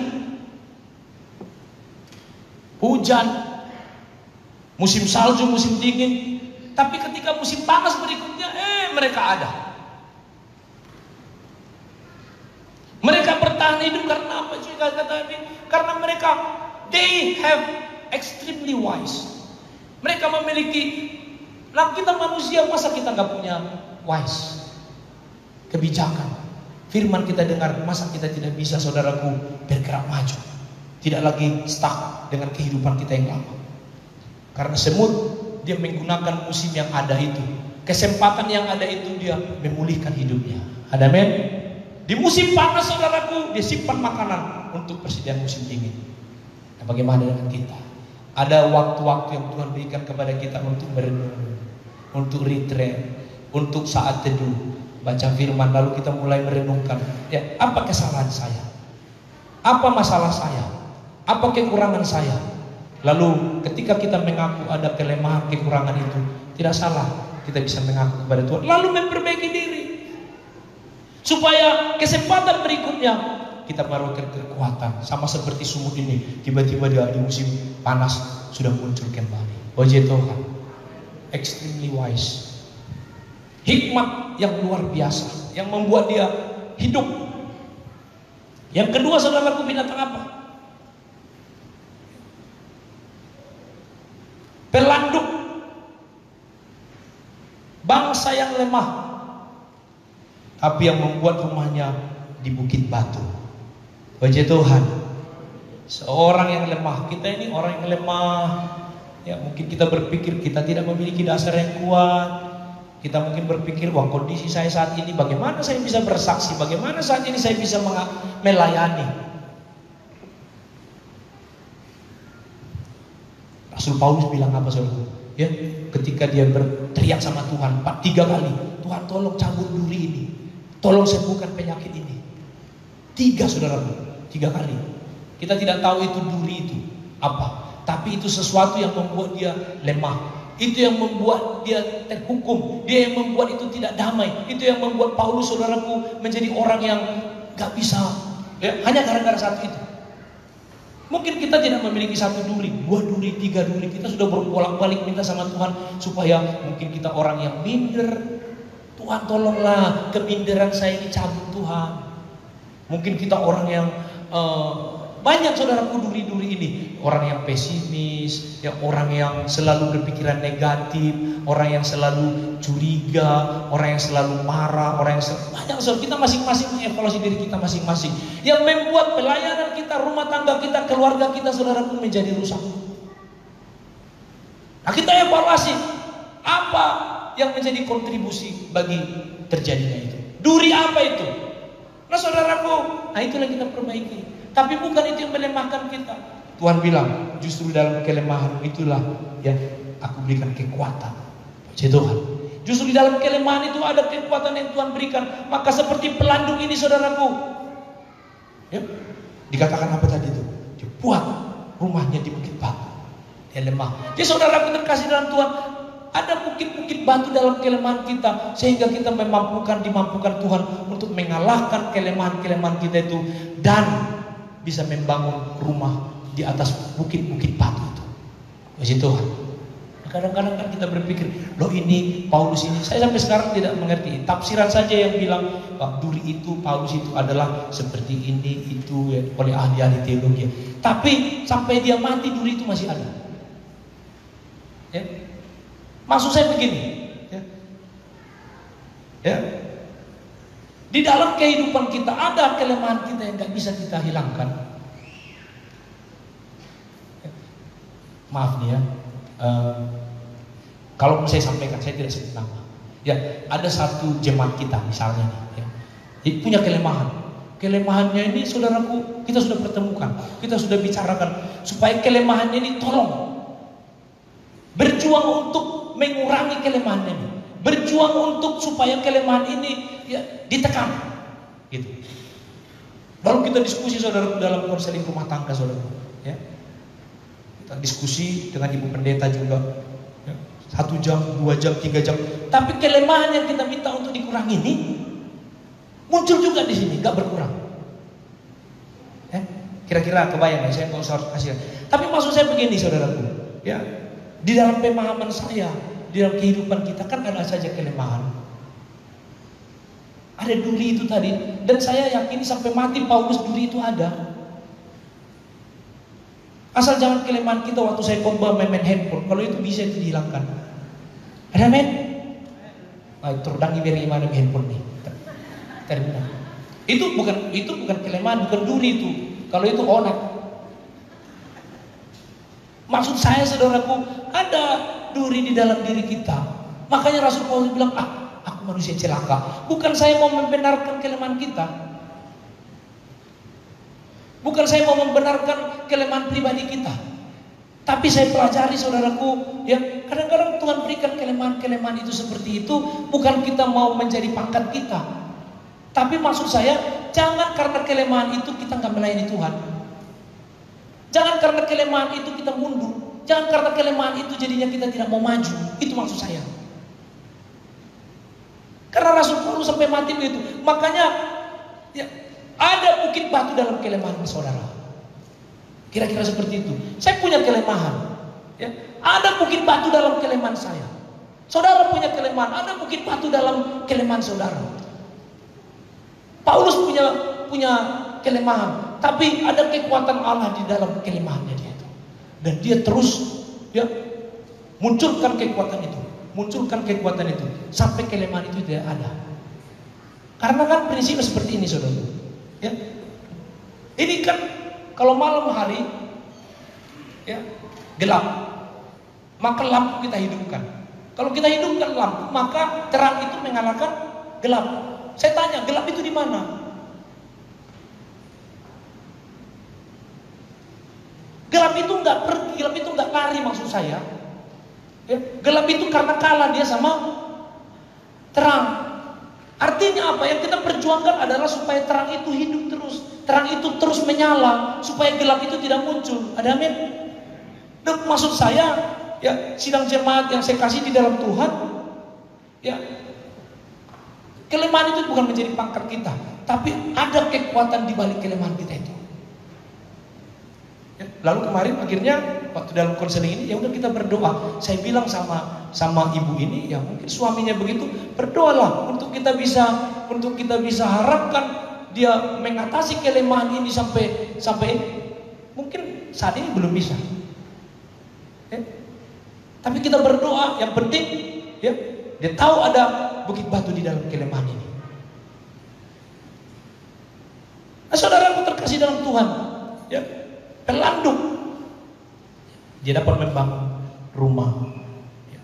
Hujan, musim salju, musim dingin, tapi ketika musim panas berikutnya, mereka ada. Mereka bertahan hidup karena apa? Karena mereka they have extremely wise. Mereka memiliki. Nah, kita manusia, masa kita nggak punya wise, kebijakan? Firman kita dengar, masa kita tidak bisa, saudaraku, bergerak maju, tidak lagi stuck dengan kehidupan kita yang lama? Karena semut, dia menggunakan musim yang ada itu, kesempatan yang ada itu, dia memulihkan hidupnya. Amin. Di musim panas, saudaraku, dia simpan makanan untuk persediaan musim dingin. Nah, bagaimana dengan kita? Ada waktu-waktu yang Tuhan berikan kepada kita untuk merenung, untuk retreat, untuk saat teduh, baca firman, lalu kita mulai merenungkan, ya, apa kesalahan saya? Apa masalah saya? Apa kekurangan saya? Lalu ketika kita mengaku ada kelemahan, kekurangan itu, tidak salah, kita bisa mengaku kepada Tuhan, lalu memperbaiki diri. Supaya kesempatan berikutnya kita meroket kekuatan. Sama seperti semut ini, tiba-tiba dia di musim panas sudah muncul kembali. Puji Tuhan. Extremely wise. Hikmat yang luar biasa, yang membuat dia hidup. Yang kedua, saudaraku, binatang apa? Pelanduk. Bangsa yang lemah, tapi yang membuat rumahnya di bukit batu. Puji Tuhan. Seorang yang lemah. Kita ini orang yang lemah. Ya, mungkin kita berpikir kita tidak memiliki dasar yang kuat. Kita mungkin berpikir, wah, kondisi saya saat ini, bagaimana saya bisa bersaksi? Bagaimana saat ini saya bisa melayani? Rasul Paulus bilang apa, saudara? Ya, ketika dia berteriak sama Tuhan 3 kali, Tuhan tolong cabut duri ini, tolong sembuhkan penyakit ini. 3, saudara, 3 kali. Kita tidak tahu itu duri itu apa, tapi itu sesuatu yang membuat dia lemah. Itu yang membuat dia terhukum. Dia yang membuat itu tidak damai. Itu yang membuat Paulus, saudaraku, menjadi orang yang gak bisa, ya, hanya gara-gara satu itu. Mungkin kita tidak memiliki 1 duri, 2 duri, 3 duri. Kita sudah berbolak-balik minta sama Tuhan supaya mungkin kita orang yang minder. Tuhan tolonglah keminderan saya ini cabut, Tuhan. Mungkin kita orang yang banyak saudaraku duri-duri ini, orang yang pesimis, ya, orang yang selalu berpikiran negatif, orang yang selalu curiga, orang yang selalu marah, orang yang banyak. Saudara, kita masing-masing mengevaluasi diri kita masing-masing, yang membuat pelayanan kita, rumah tangga kita, keluarga kita, saudaraku, menjadi rusak. Nah, kita evaluasi apa yang menjadi kontribusi bagi terjadinya itu. Duri apa itu? Nah, saudaraku, nah itulah yang kita perbaiki. Tapi bukan itu yang melemahkan kita. Tuhan bilang, justru dalam kelemahan itulah yang aku berikan kekuatan. Puji Tuhan. Justru di dalam kelemahan itu ada kekuatan yang Tuhan berikan. Maka seperti pelanduk ini, saudaraku, ya, dikatakan apa tadi itu? Dia buat rumahnya di bukit batu. Dia lemah. Jadi saudaraku terkasih dalam Tuhan, ada bukit-bukit batu dalam kelemahan kita, sehingga kita dimampukan Tuhan untuk mengalahkan kelemahan-kelemahan kita itu, dan bisa membangun rumah di atas bukit-bukit batu itu. Puji Tuhan. Kadang-kadang kan kita berpikir, loh ini Paulus ini, saya sampai sekarang tidak mengerti. Tafsiran saja yang bilang duri itu, Paulus itu adalah seperti ini, itu ya, oleh ahli-ahli teologi. Tapi sampai dia mati duri itu masih ada. Ya. Maksud saya begini, ya. Di dalam kehidupan kita ada kelemahan kita yang gak bisa kita hilangkan. Maaf nih ya, kalau saya sampaikan, saya tidak sebut nama. Ya, ada satu jemaat kita misalnya nih, ya, dia punya kelemahan. Kelemahannya ini, saudaraku, kita sudah pertemukan, kita sudah bicarakan supaya kelemahannya ini tolong berjuang untuk mengurangi kelemahannya ini. Berjuang untuk supaya kelemahan ini ya ditekan, gitu. Lalu kita diskusi, saudara, dalam konseling rumah tangga, saudara, ya. Kita diskusi dengan ibu pendeta juga, ya. 1 jam, 2 jam, 3 jam. Tapi kelemahan yang kita minta untuk dikurangi ini muncul juga di sini, gak berkurang. Kira-kira kebayang ya? Saya nggak usah kasih. Tapi maksud saya begini, saudaraku, ya. Di dalam pemahaman saya, di dalam kehidupan kita kan ada saja kelemahan. Ada duri itu tadi, dan saya yakin sampai mati Paulus duri itu ada. Asal jangan kelemahan kita waktu saya khotbah main handphone, kalau itu bisa itu dihilangkan. Ada men? Terdangi beri mana handphone nih? Terminal. Itu bukan kelemahan, bukan duri itu. Kalau itu onak. Maksud saya, saudaraku, ada duri di dalam diri kita. Makanya Rasul Paulus bilang, aku manusia celaka. Bukan saya mau membenarkan kelemahan kita. Bukan saya mau membenarkan kelemahan pribadi kita. Tapi saya pelajari, saudaraku, ya, kadang-kadang Tuhan berikan kelemahan-kelemahan itu seperti itu, bukan kita mau menjadi pangkat kita. Tapi maksud saya, jangan karena kelemahan itu kita nggak melayani Tuhan. Jangan karena kelemahan itu kita mundur. Jangan karena kelemahan itu jadinya kita tidak mau maju. Itu maksud saya. Karena Rasul Paulus sampai mati begitu. Makanya ya, ada bukit batu dalam kelemahan saudara. Kira-kira seperti itu. Saya punya kelemahan. Ya. Ada bukit batu dalam kelemahan saya. Saudara punya kelemahan. Ada bukit batu dalam kelemahan saudara. Paulus punya kelemahan, tapi ada kekuatan Allah di dalam kelemahannya dia itu. Dan dia terus ya munculkan kekuatan itu sampai kelemahan itu tidak ada. Karena kan prinsipnya seperti ini, saudara. Ya. Ini kan kalau malam hari ya gelap, maka lampu kita hidupkan. Kalau kita hidupkan lampu, maka terang itu mengalahkan gelap. Saya tanya, gelap itu di mana? Gelap itu nggak pergi, gelap itu nggak lari, maksud saya. Ya, gelap itu karena kalah dia sama terang. Artinya apa? Yang kita perjuangkan adalah supaya terang itu hidup terus, terang itu terus menyala, supaya gelap itu tidak muncul. Ada amin? Dan maksud saya, ya sidang jemaat yang saya kasih di dalam Tuhan, ya kelemahan itu bukan menjadi pangkat kita, tapi ada kekuatan di balik kelemahan kita itu. Lalu kemarin akhirnya waktu dalam konseling ini ya udah kita berdoa. Saya bilang sama ibu ini, ya mungkin suaminya begitu, berdoalah untuk kita bisa harapkan dia mengatasi kelemahan ini sampai ini? Mungkin saat ini belum bisa. Tapi kita berdoa, yang penting ya, dia tahu ada bukit batu di dalam kelemahan ini. Nah, saudaraku terkasih dalam Tuhan, ya, pelanduk, dia dapat membangun rumah ya,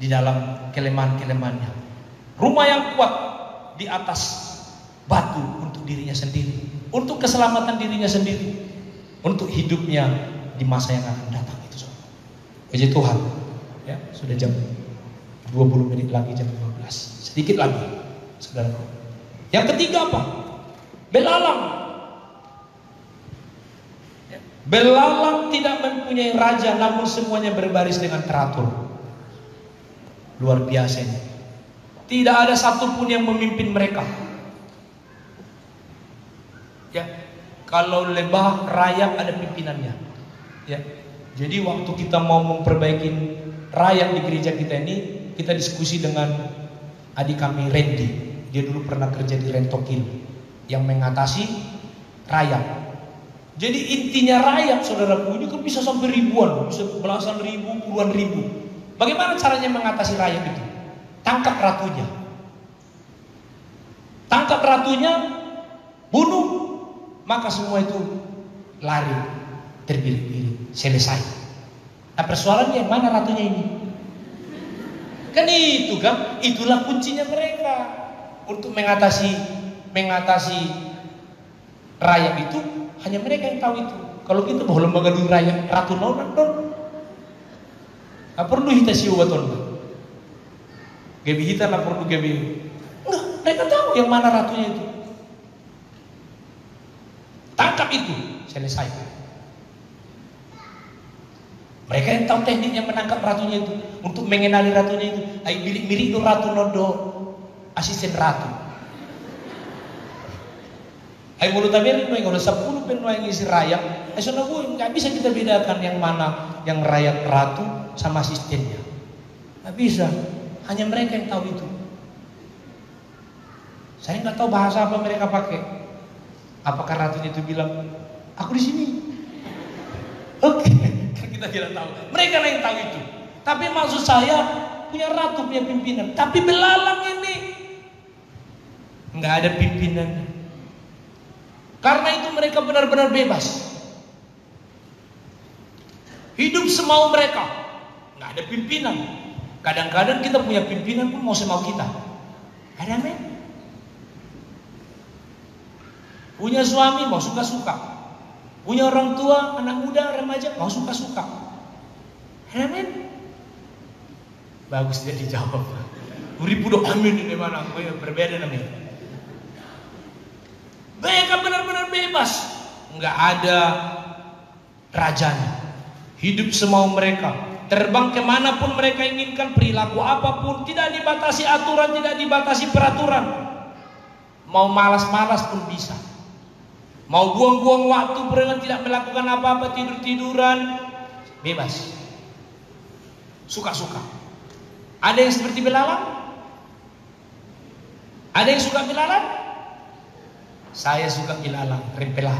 di dalam kelemahan-kelemahannya. Rumah yang kuat di atas batu untuk dirinya sendiri, untuk keselamatan dirinya sendiri, untuk hidupnya di masa yang akan datang itu. Puji Tuhan. Ya, sudah jam 20 menit lagi, jam 15. Sedikit lagi, saudaraku. Yang ketiga apa? Belalang. Belalang tidak mempunyai raja, namun semuanya berbaris dengan teratur. Luar biasa ini. Tidak ada satupun yang memimpin mereka. Ya, kalau lebah rayap ada pimpinannya. Ya, jadi waktu kita mau memperbaiki rayap di gereja kita ini, kita diskusi dengan adik kami Randy. Dia dulu pernah kerja di Rentokil yang mengatasi rayap. Jadi intinya rayap, saudaraku, ini kan bisa sampai ribuan, bisa belasan ribu, puluhan ribu. Bagaimana caranya mengatasi rayap itu? Tangkap ratunya. Tangkap ratunya, bunuh, maka semua itu lari, terbirik-birik, selesai. Nah, persoalannya mana ratunya ini? Kan itu kan, itulah kuncinya mereka untuk mengatasi rayap itu. Hanya mereka yang tahu itu. Kalau kita bawa lembaga dulu rayap, ratu non. Tak perlu kita siwa ton. Gebi kita tak perlu gebi. Enggak, mereka tahu yang mana ratunya itu. Tangkap itu, selesai. Mereka yang tahu tekniknya menangkap ratunya itu, untuk mengenali ratunya itu. Ai milik do ratu nodo asisten ratu. Ai mulut tabirin kalau 10 penuh yang isi rayap, soalnya nggak bisa kita bedakan yang mana yang rayap ratu sama asistennya. Nggak bisa, hanya mereka yang tahu itu. Saya nggak tahu bahasa apa mereka pakai. Apakah ratunya itu bilang, aku di sini? Oke, kita tidak tahu. Mereka lah yang tahu itu. Tapi maksud saya punya ratu, punya pimpinan. Tapi belalang ini nggak ada pimpinan. Karena itu mereka benar-benar bebas. Hidup semau mereka, nggak ada pimpinan. Kadang-kadang kita punya pimpinan pun mau semau kita. Ada men? Punya suami mau suka-suka. Punya orang tua, anak muda, remaja mau suka-suka. Ada men? Bagus dia dijawab. Ribu doa amin ini mana? Berbeda namanya. Mereka benar-benar bebas, nggak ada rajanya. Hidup semau mereka, terbang kemanapun mereka inginkan, perilaku apapun, tidak dibatasi aturan, tidak dibatasi peraturan. Mau malas-malas pun bisa. Mau buang-buang waktu dengan tidak melakukan apa-apa, tidur-tiduran, bebas. Suka-suka. Ada yang seperti belalang? Ada yang suka belalang? Saya suka belalang, rempelah.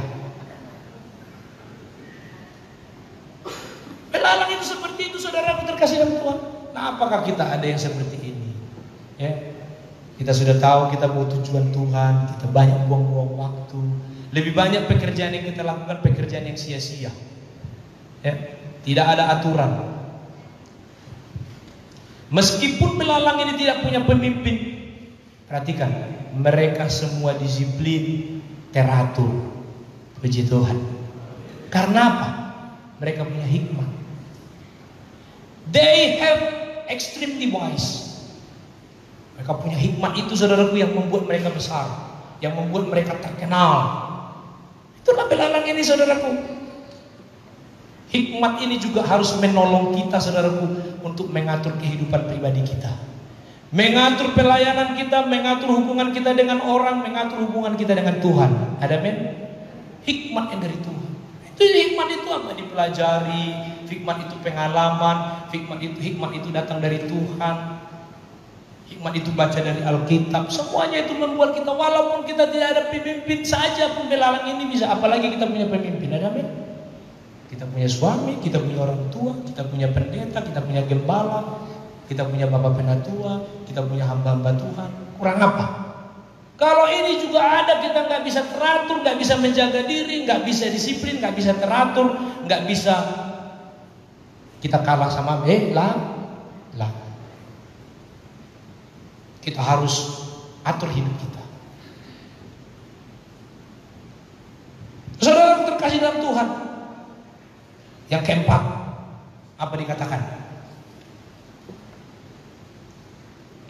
Belalang itu seperti itu, saudaraku terkasih dalam Tuhan. Nah, apakah kita ada yang seperti ini? Ya, kita sudah tahu kita mau tujuan Tuhan, kita banyak buang-buang waktu. Lebih banyak pekerjaan yang kita lakukan, pekerjaan yang sia-sia. Ya, tidak ada aturan. Meskipun belalang ini tidak punya pemimpin, perhatikan, mereka semua disiplin, teratur. Puji Tuhan. Karena apa? Mereka punya hikmah. They have extremely wise. Mereka punya hikmat itu, saudaraku, yang membuat mereka besar, yang membuat mereka terkenal. Itulah belalang ini, saudaraku. Hikmat ini juga harus menolong kita, saudaraku, untuk mengatur kehidupan pribadi kita, mengatur pelayanan kita, mengatur hubungan kita dengan orang, mengatur hubungan kita dengan Tuhan. Ada men? Hikmat yang dari Tuhan. Itu hikmat itu apa? Dipelajari. Hikmat itu pengalaman. Hikmat itu datang dari Tuhan. Hikmat itu baca dari Alkitab. Semuanya itu membuat kita, walaupun kita tidak ada pemimpin saja pun belalang ini bisa. Apalagi kita punya pemimpin, ada men? Kita punya suami, kita punya orang tua, kita punya pendeta, kita punya gembala, kita punya bapak penatua, kita punya hamba-hamba Tuhan. Kurang apa? Kalau ini juga ada, kita nggak bisa teratur, nggak bisa menjaga diri, nggak bisa disiplin, nggak bisa teratur, nggak bisa, kita kalah sama belalang. Kita harus atur hidup kita. Saudara terkasih dalam Tuhan, yang keempat, apa dikatakan?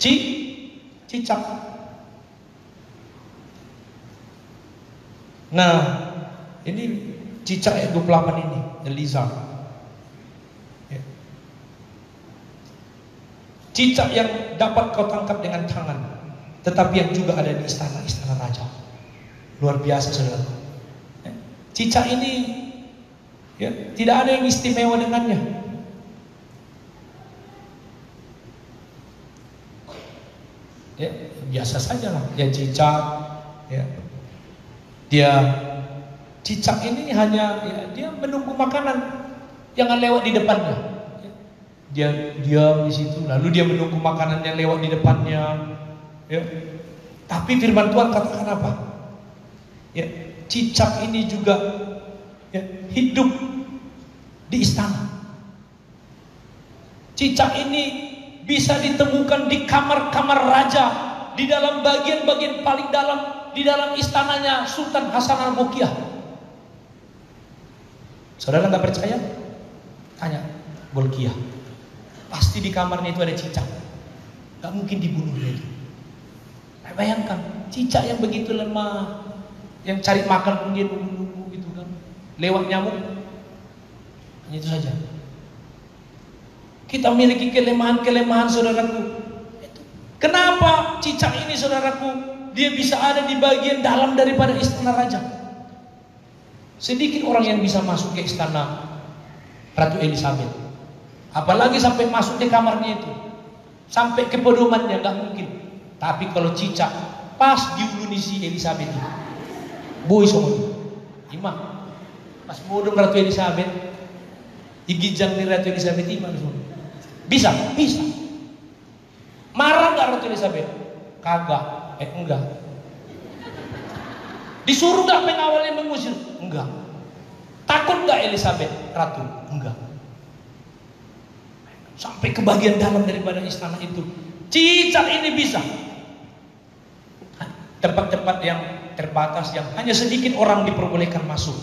Cicak. Nah, ini cicak ayat 28 ini, the lizard. Cicak yang dapat kau tangkap dengan tangan, tetapi yang juga ada di istana raja. Luar biasa, saudara. Cicak ini ya, tidak ada yang istimewa dengannya. Ya, biasa saja lah. Ya cicak, ya. Cicak ini hanya ya, dia menunggu makanan, jangan lewat di depannya. Dia diam di situ, lalu dia menunggu makanannya lewat di depannya. Ya. Tapi firman Tuhan katakan apa? Ya, cicak ini juga ya, hidup di istana. Cicak ini bisa ditemukan di kamar-kamar raja, di dalam bagian-bagian paling dalam, di dalam istananya Sultan Hasan Al-Bolkiah. Saudara nggak percaya? Tanya Bolkiah. Pasti di kamarnya itu ada cicak. Gak mungkin dibunuh dia itu. Bayangkan, cicak yang begitu lemah, yang cari makan pun dia nunggu-nunggu gitu kan. Lewat nyamuk. Hanya itu saja. Kita memiliki kelemahan-kelemahan, saudaraku. Kenapa cicak ini, saudaraku, dia bisa ada di bagian dalam daripada istana raja? Sedikit orang yang bisa masuk ke istana Ratu Elizabeth. Apalagi sampai masuk ke kamarnya itu, sampai ke pedomannya, nggak mungkin. Tapi kalau cicak pas diuluni si Elizabeth itu, boy semua, imam, pas bodong Ratu Elizabeth, igijang di Ratu Elizabeth imam semua. Bisa. Marah nggak Ratu Elizabeth? Kagak, enggak. Disuruh nggak pengawalnya mengusir? Enggak. Takut nggak Elizabeth Ratu? Enggak. Sampai ke bagian dalam daripada istana itu, cicak ini bisa. Tempat-tempat yang terbatas, yang hanya sedikit orang diperbolehkan masuk.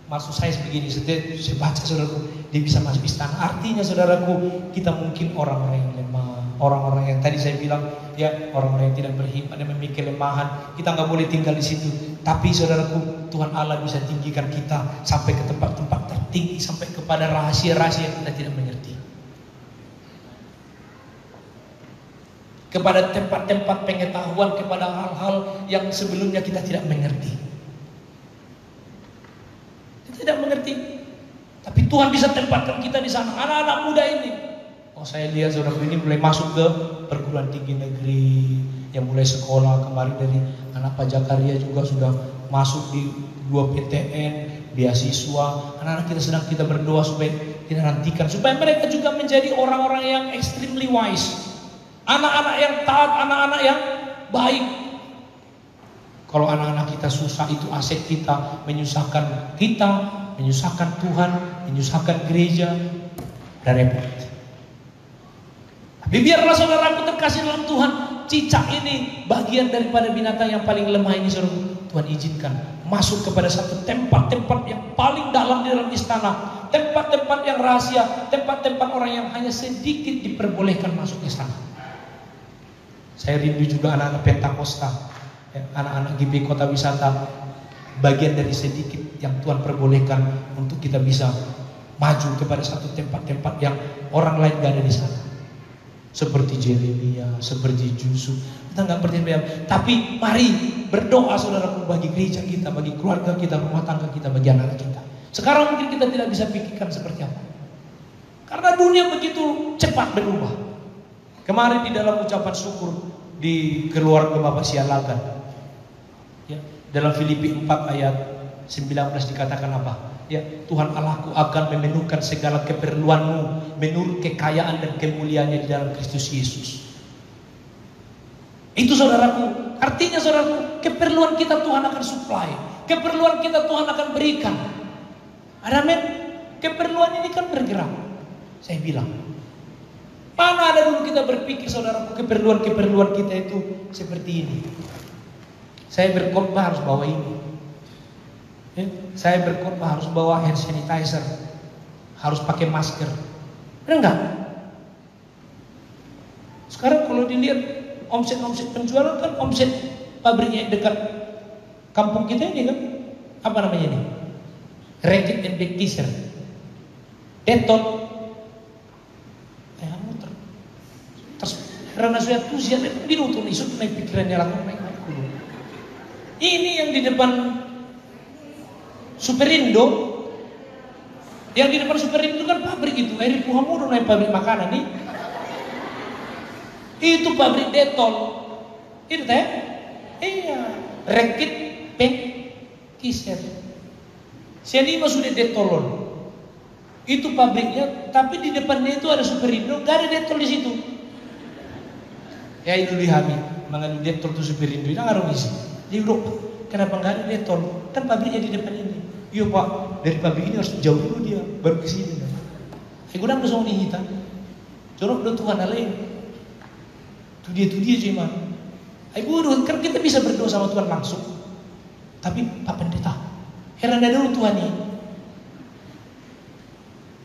Maksud saya begini, saya baca, saudaraku, dia bisa masuk istana. Artinya, saudaraku, kita mungkin orang-orang yang lemah, orang-orang yang tadi saya bilang, ya orang-orang yang tidak berhikmat dan memiliki kelemahan. Kita nggak boleh tinggal di situ. Tapi, saudaraku, Tuhan Allah bisa tinggikan kita sampai ke tempat-tempat tertinggi, sampai kepada rahasia-rahasia yang kita tidak mengerti. Kepada tempat-tempat pengetahuan, kepada hal-hal yang sebelumnya kita tidak mengerti. Kita tidak mengerti. Tapi Tuhan bisa tempatkan kita di sana. Anak-anak muda ini, oh saya lihat saudara ini mulai masuk ke perguruan tinggi negeri, yang mulai sekolah kemarin dari anak Pak Jakaria juga sudah masuk di 2 PTN, beasiswa. Anak-anak kita sedang kita berdoa supaya kita nantikan, supaya mereka juga menjadi orang-orang yang extremely wise. Anak-anak yang taat, anak-anak yang baik. Kalau anak-anak kita susah, itu aset kita, menyusahkan Tuhan, menyusahkan gereja, dan repot. Tapi biarlah saudaraku terkasih dalam Tuhan, cicak ini bagian daripada binatang yang paling lemah ini, saudara. Tuhan izinkan masuk kepada satu tempat-tempat yang paling dalam di dalam istana, tempat-tempat yang rahasia, tempat-tempat orang yang hanya sedikit diperbolehkan masuk ke sana. Saya rindu juga anak-anak Pentakosta, ya, anak-anak GB Kota Wisata, bagian dari sedikit yang Tuhan perbolehkan untuk kita bisa maju kepada satu tempat-tempat yang orang lain gak ada di sana. Seperti Jeremia, seperti Yusuf. Kita gak percaya, tapi mari berdoa saudaraku bagi gereja kita, bagi keluarga kita, rumah tangga kita, bagi anak-anak kita. Sekarang mungkin kita tidak bisa pikirkan seperti apa, karena dunia begitu cepat berubah. Kemarin di dalam ucapan syukur di keluarga Bapak Sialagan, ya, dalam Filipi 4 ayat 19 dikatakan apa? Ya, Tuhan Allahku akan memenuhkan segala keperluanmu menurut kekayaan dan kemuliaannya di dalam Kristus Yesus. Itu saudaraku, artinya saudaraku, keperluan kita Tuhan akan supply, keperluan kita Tuhan akan berikan. Amin. Keperluan ini kan bergerak. Saya bilang, mana ada dulu kita berpikir saudaraku keperluan kita itu seperti ini. Saya berkhotbah harus bawa ini. Saya berkhotbah harus bawa hand sanitizer, harus pakai masker. Benar enggak? Sekarang kalau dilihat omset penjualan kan omset pabriknya dekat kampung kita ini kan, apa namanya ini? Reckitt and Benckiser, Dettol. Karena saya tuh siapa dinutun isu naik pikirannya lakukan naik dulu. Ini yang di depan Superindo, yang di depan Superindo kan pabrik itu, Eri Puhamudo naik pabrik makanan nih. Itu pabrik Dettol. Itu teh? Iya, Reckitt Benckiser. Sianima sudah Dettolon. Itu pabriknya, tapi di depannya itu ada Superindo, gak ada Dettol di situ. Ya itu dihami, mengadu Dettol itu Superindo, itu nggak isi. Jadi bro, kenapa nggak ada Dettol? Kan pabriknya di depan ini. Iya pak, dari pabrik ini harus jauh dulu dia, baru ke sini. Gudang bersama ini hitam. Jorok do Tuhan alain. Itu dia cuman. Ayo kan kita bisa berdoa sama Tuhan langsung. Tapi Pak Pendeta, heran ada dulu Tuhan ini.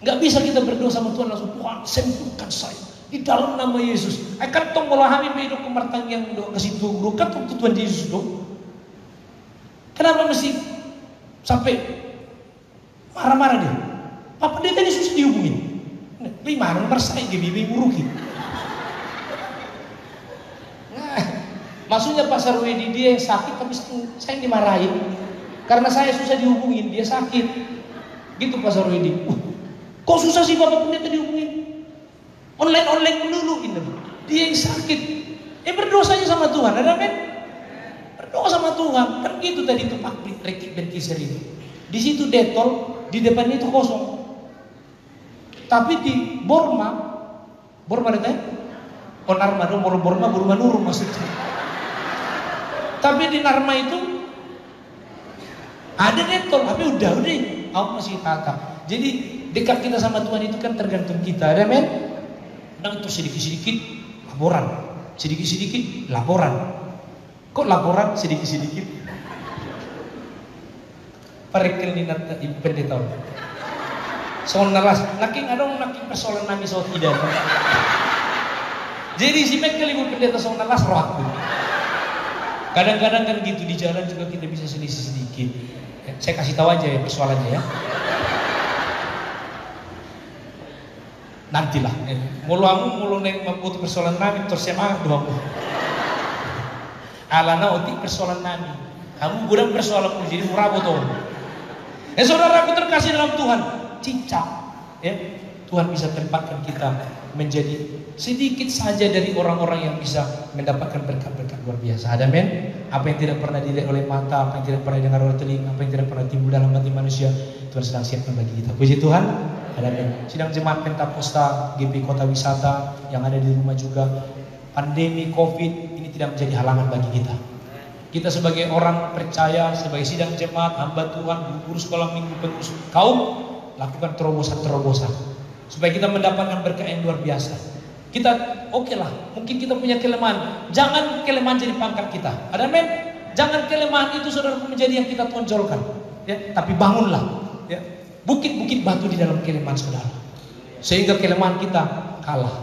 Nggak bisa kita berdoa sama Tuhan langsung. Tuhan sembuhkan saya di dalam nama Yesus. Akan tong melahami hidup kemartang yang do ke situ do kan Tuhan Yesus do. Kenapa mesti sampai marah-marah dia? Pak Pendeta ini susah dihubungin. Gimana nomor saya GBB muruki. Nah, maksudnya Pak Sarwedi dia yang sakit tapi saya yang dimarahin karena saya susah dihubungin, dia sakit. Gitu Pak Sarwedi. Kok susah sih Bapak Pendeta dihubungin? Online dulu gitu. Dia yang sakit. Berdoa saja sama Tuhan, ada kan? Berdoa sama Tuhan. Kan gitu tadi itu pabrik Reckitt Benckiser itu. Di situ Dettol, di depannya itu kosong. Tapi di Borma ada Narma dong, Borma Nurung maksudnya. Tapi di Narma itu ada Dettol, tapi udah, aku masih tatap. Jadi dekat kita sama Tuhan itu kan tergantung kita, ada men? Nah itu sedikit-sedikit laporan, sedikit-sedikit laporan. Kok laporan sedikit-sedikit? Parekel ni nata Ibu Pendeta. Soal nalas, naking persoalan nami soal tidak. Jadi si Mekel Ibu Pendeta soal nalas roh aku. Kadang-kadang kan gitu di jalan juga kita bisa selisih sedikit. Saya kasih tahu aja ya persoalannya ya. Nantilah. Mulu neng membuat persoalan nami terus semangat doamu. Alana otik persoalan nami. Kamu gudang persoalan jadi murah botol. Saudaraku terkasih dalam Tuhan, cincang, ya Tuhan bisa tempatkan kita menjadi sedikit saja dari orang-orang yang bisa mendapatkan berkat-berkat luar biasa. Ada men? Apa yang tidak pernah dilihat oleh mata, apa yang tidak pernah dengar oleh telinga, apa yang tidak pernah timbul dalam hati manusia, Tuhan sedang siapkan bagi kita. Puji Tuhan. Ada men? Sidang jemaat Pentakosta GP Kota Wisata yang ada di rumah juga, pandemi COVID ini tidak menjadi halangan bagi kita. Kita sebagai orang percaya, sebagai sidang jemaat, hamba Tuhan, guru sekolah minggu, pengurus kaum, lakukan terobosan-terobosan supaya kita mendapatkan berkat yang luar biasa. Kita oke lah, mungkin kita punya kelemahan, jangan kelemahan jadi pangkat kita. Ada men? Jangan kelemahan itu saudara menjadi yang kita tonjolkan, ya. Tapi bangunlah, ya, bukit-bukit batu di dalam kelemahan saudara, sehingga kelemahan kita kalah.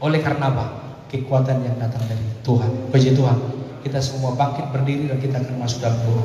Oleh karena apa? Kekuatan yang datang dari Tuhan. Puji Tuhan. Kita semua bangkit berdiri dan kita akan masuk dalam doa.